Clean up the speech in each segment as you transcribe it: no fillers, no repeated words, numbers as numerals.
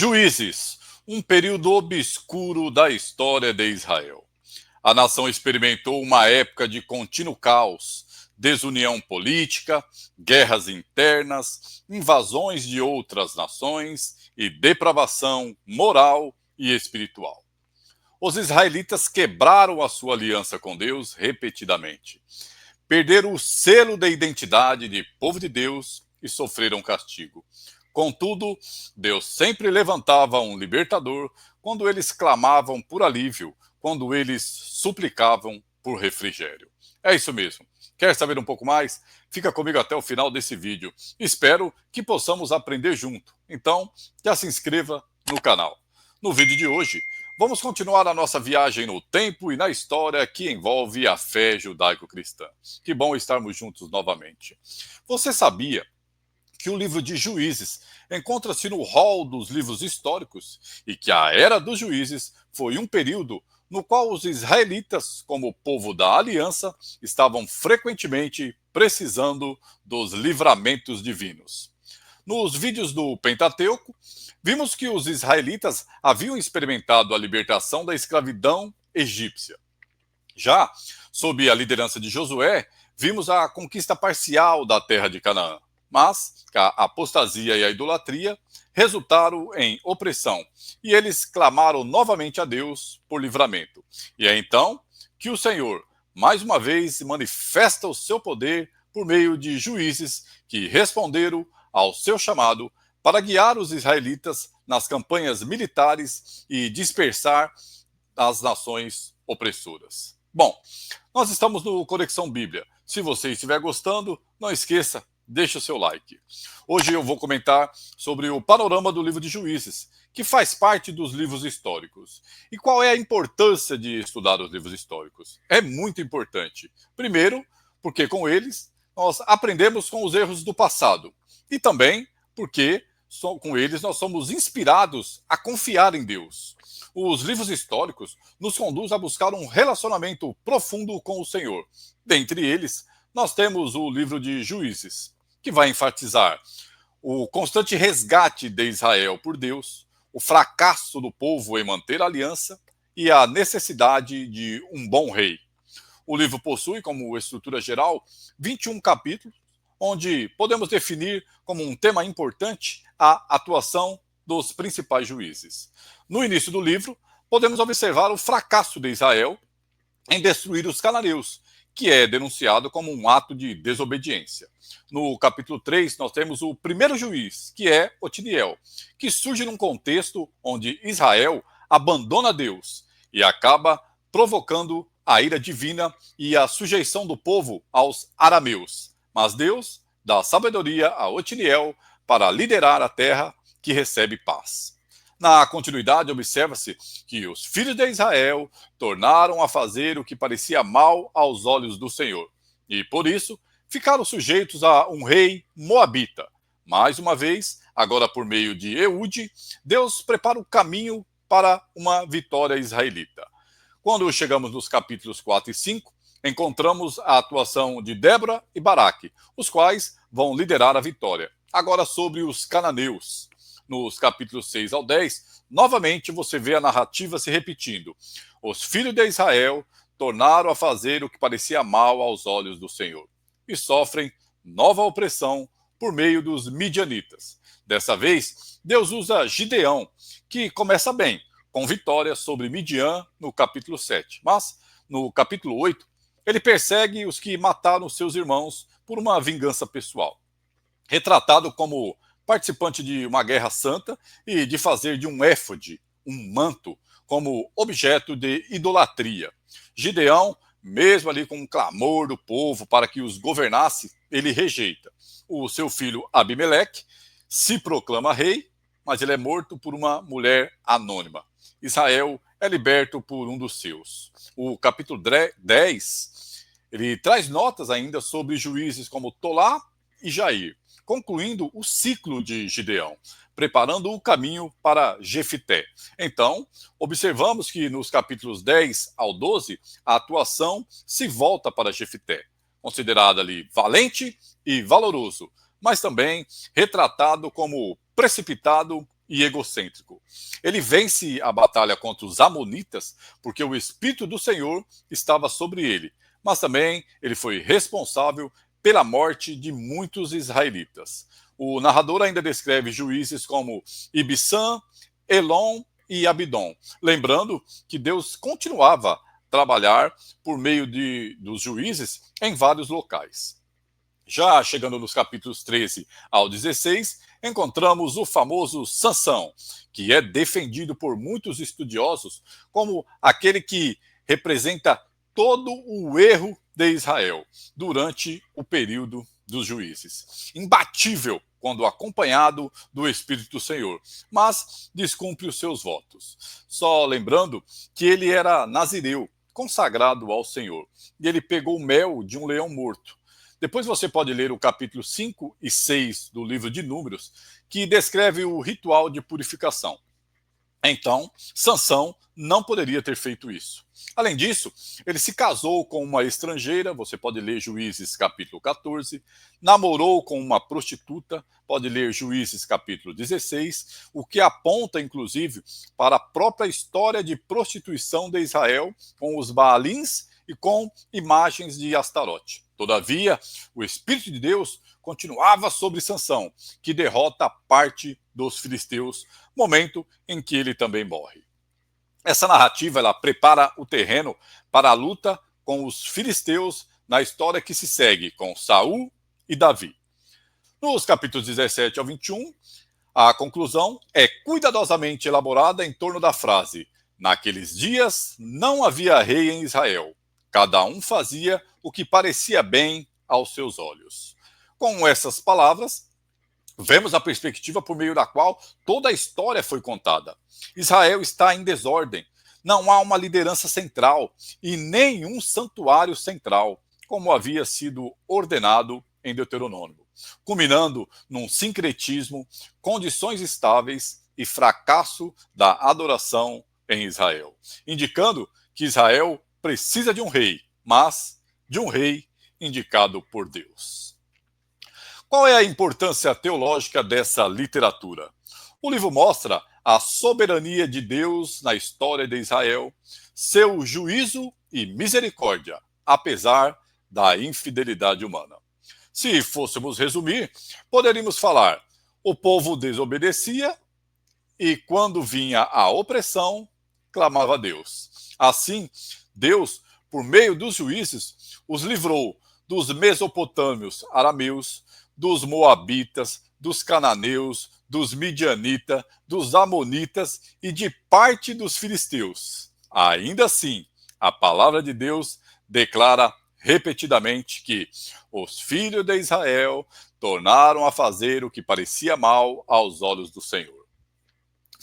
Juízes, um período obscuro da história de Israel. A nação experimentou uma época de contínuo caos, desunião política, guerras internas, invasões de outras nações e depravação moral e espiritual. Os israelitas quebraram a sua aliança com Deus repetidamente. Perderam o selo da identidade de povo de Deus e sofreram castigo. Contudo, Deus sempre levantava um libertador quando eles clamavam por alívio, quando eles suplicavam por refrigério. É isso mesmo. Quer saber um pouco mais? Fica comigo até o final desse vídeo. Espero que possamos aprender junto. Então, já se inscreva no canal. No vídeo de hoje, vamos continuar a nossa viagem no tempo e na história que envolve a fé judaico-cristã. Que bom estarmos juntos novamente. Você sabia que o livro de Juízes encontra-se no rol dos livros históricos e que a Era dos Juízes foi um período no qual os israelitas, como povo da aliança, estavam frequentemente precisando dos livramentos divinos. Nos vídeos do Pentateuco, vimos que os israelitas haviam experimentado a libertação da escravidão egípcia. Já, sob a liderança de Josué, vimos a conquista parcial da terra de Canaã. Mas a apostasia e a idolatria resultaram em opressão, e eles clamaram novamente a Deus por livramento. E é então que o Senhor, mais uma vez, manifesta o seu poder por meio de juízes que responderam ao seu chamado para guiar os israelitas nas campanhas militares e dispersar as nações opressoras. Bom, nós estamos no Conexão Bíblia. Se você estiver gostando, não esqueça, deixe o seu like. Hoje eu vou comentar sobre o panorama do livro de Juízes, que faz parte dos livros históricos. E qual é a importância de estudar os livros históricos? É muito importante. Primeiro, porque com eles nós aprendemos com os erros do passado. E também porque com eles nós somos inspirados a confiar em Deus. Os livros históricos nos conduzem a buscar um relacionamento profundo com o Senhor. Dentre eles, nós temos o livro de Juízes, que vai enfatizar o constante resgate de Israel por Deus, o fracasso do povo em manter a aliança e a necessidade de um bom rei. O livro possui, como estrutura geral, 21 capítulos, onde podemos definir como um tema importante a atuação dos principais juízes. No início do livro, podemos observar o fracasso de Israel em destruir os cananeus, que é denunciado como um ato de desobediência. No capítulo 3, nós temos o primeiro juiz, que é Otiniel, que surge num contexto onde Israel abandona Deus e acaba provocando a ira divina e a sujeição do povo aos arameus. Mas Deus dá sabedoria a Otiniel para liderar a terra que recebe paz. Na continuidade, observa-se que os filhos de Israel tornaram a fazer o que parecia mal aos olhos do Senhor, e por isso ficaram sujeitos a um rei moabita. Mais uma vez, agora por meio de Eude, Deus prepara o caminho para uma vitória israelita. Quando chegamos nos capítulos 4 e 5, encontramos a atuação de Débora e Baraque, os quais vão liderar a vitória. Agora sobre os cananeus. Nos capítulos 6 ao 10, novamente você vê a narrativa se repetindo. Os filhos de Israel tornaram a fazer o que parecia mal aos olhos do Senhor e sofrem nova opressão por meio dos midianitas. Dessa vez, Deus usa Gideão, que começa bem, com vitória sobre Midian no capítulo 7. Mas, no capítulo 8, ele persegue os que mataram seus irmãos por uma vingança pessoal. Retratado como participante de uma guerra santa e de fazer de um éfode, um manto, como objeto de idolatria. Gideão, mesmo ali com um clamor do povo para que os governasse, ele rejeita. O seu filho Abimeleque se proclama rei, mas ele é morto por uma mulher anônima. Israel é liberto por um dos seus. O capítulo 10, ele traz notas ainda sobre juízes como Tolá e Jair, concluindo o ciclo de Gideão, preparando o caminho para Jefité. Então, observamos que nos capítulos 10 ao 12, a atuação se volta para Jefité, considerado ali valente e valoroso, mas também retratado como precipitado e egocêntrico. Ele vence a batalha contra os amonitas porque o Espírito do Senhor estava sobre ele, mas também ele foi responsável pela morte de muitos israelitas. O narrador ainda descreve juízes como Ibissã, Elon e Abidom, lembrando que Deus continuava a trabalhar por meio dos juízes em vários locais. Já chegando nos capítulos 13 ao 16, encontramos o famoso Sansão, que é defendido por muitos estudiosos como aquele que representa todo o erro de Israel durante o período dos juízes. Imbatível quando acompanhado do Espírito do Senhor, mas descumpre os seus votos. Só lembrando que ele era nazireu, consagrado ao Senhor, e ele pegou o mel de um leão morto. Depois você pode ler o capítulo 5 e 6 do livro de Números, que descreve o ritual de purificação. Então, Sansão não poderia ter feito isso. Além disso, ele se casou com uma estrangeira, você pode ler Juízes capítulo 14, namorou com uma prostituta, pode ler Juízes capítulo 16, o que aponta, inclusive, para a própria história de prostituição de Israel com os Baalins e com imagens de Astarote. Todavia, o Espírito de Deus continuava sobre Sansão, que derrota parte dos filisteus, momento em que ele também morre. Essa narrativa ela prepara o terreno para a luta com os filisteus na história que se segue com Saul e Davi. Nos capítulos 17 ao 21, a conclusão é cuidadosamente elaborada em torno da frase: naqueles dias não havia rei em Israel, cada um fazia o que parecia bem aos seus olhos. Com essas palavras, vemos a perspectiva por meio da qual toda a história foi contada. Israel está em desordem, não há uma liderança central e nenhum santuário central, como havia sido ordenado em Deuteronômio, culminando num sincretismo, condições estáveis e fracasso da adoração em Israel, indicando que Israel precisa de um rei, mas de um rei indicado por Deus. Qual é a importância teológica dessa literatura? O livro mostra a soberania de Deus na história de Israel, seu juízo e misericórdia, apesar da infidelidade humana. Se fôssemos resumir, poderíamos falar: o povo desobedecia e, quando vinha a opressão, clamava a Deus. Assim, Deus, por meio dos juízes, os livrou dos mesopotâmios arameus, dos moabitas, dos cananeus, dos midianitas, dos amonitas e de parte dos filisteus. Ainda assim, a palavra de Deus declara repetidamente que os filhos de Israel tornaram a fazer o que parecia mal aos olhos do Senhor.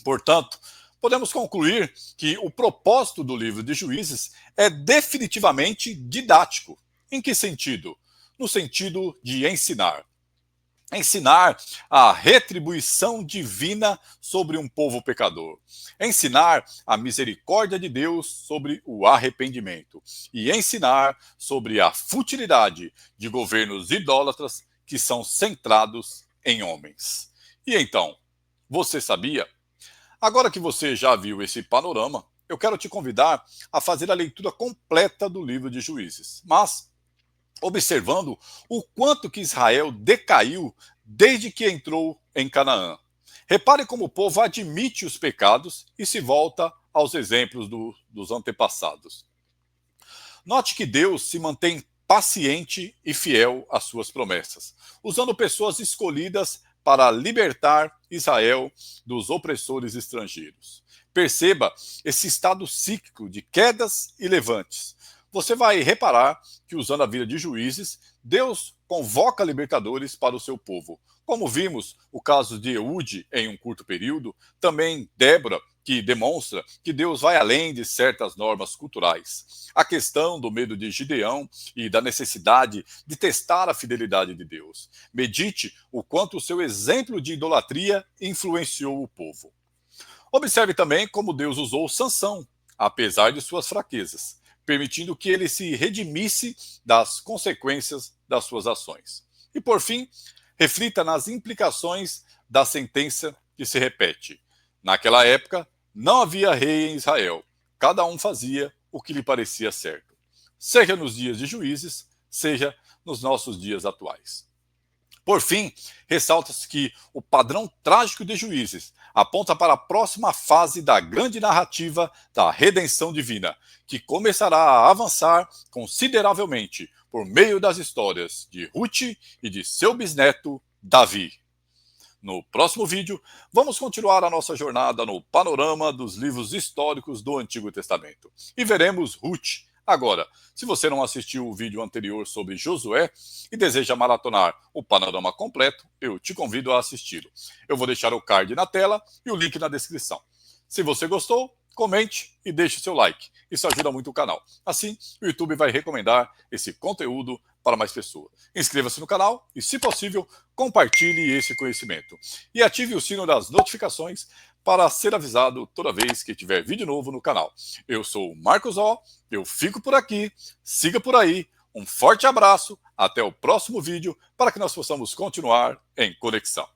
Portanto, podemos concluir que o propósito do livro de Juízes é definitivamente didático. Em que sentido? No sentido de ensinar. Ensinar a retribuição divina sobre um povo pecador. Ensinar a misericórdia de Deus sobre o arrependimento. E ensinar sobre a futilidade de governos idólatras que são centrados em homens. E então, você sabia? Agora que você já viu esse panorama, eu quero te convidar a fazer a leitura completa do livro de Juízes. Mas observando o quanto que Israel decaiu desde que entrou em Canaã. Repare como o povo admite os pecados e se volta aos exemplos dos antepassados. Note que Deus se mantém paciente e fiel às suas promessas, usando pessoas escolhidas para libertar Israel dos opressores estrangeiros. Perceba esse estado cíclico de quedas e levantes. Você vai reparar que, usando a vida de Juízes, Deus convoca libertadores para o seu povo. Como vimos o caso de Eude em um curto período, também Débora, que demonstra que Deus vai além de certas normas culturais. A questão do medo de Gideão e da necessidade de testar a fidelidade de Deus. Medite o quanto o seu exemplo de idolatria influenciou o povo. Observe também como Deus usou Sansão, apesar de suas fraquezas, permitindo que ele se redimisse das consequências das suas ações. E, por fim, reflita nas implicações da sentença que se repete. Naquela época, não havia rei em Israel. Cada um fazia o que lhe parecia certo. Seja nos dias de Juízes, seja nos nossos dias atuais. Por fim, ressalta-se que o padrão trágico de Juízes aponta para a próxima fase da grande narrativa da redenção divina, que começará a avançar consideravelmente por meio das histórias de Ruth e de seu bisneto, Davi. No próximo vídeo, vamos continuar a nossa jornada no panorama dos livros históricos do Antigo Testamento e veremos Ruth. Agora, se você não assistiu o vídeo anterior sobre Josué e deseja maratonar o panorama completo, eu te convido a assisti-lo. Eu vou deixar o card na tela e o link na descrição. Se você gostou, comente e deixe seu like. Isso ajuda muito o canal. Assim, o YouTube vai recomendar esse conteúdo para mais pessoas. Inscreva-se no canal e, se possível, compartilhe esse conhecimento. E ative o sino das notificações para ser avisado toda vez que tiver vídeo novo no canal. Eu sou o Marcos O, eu fico por aqui, siga por aí, um forte abraço, até o próximo vídeo para que nós possamos continuar em conexão.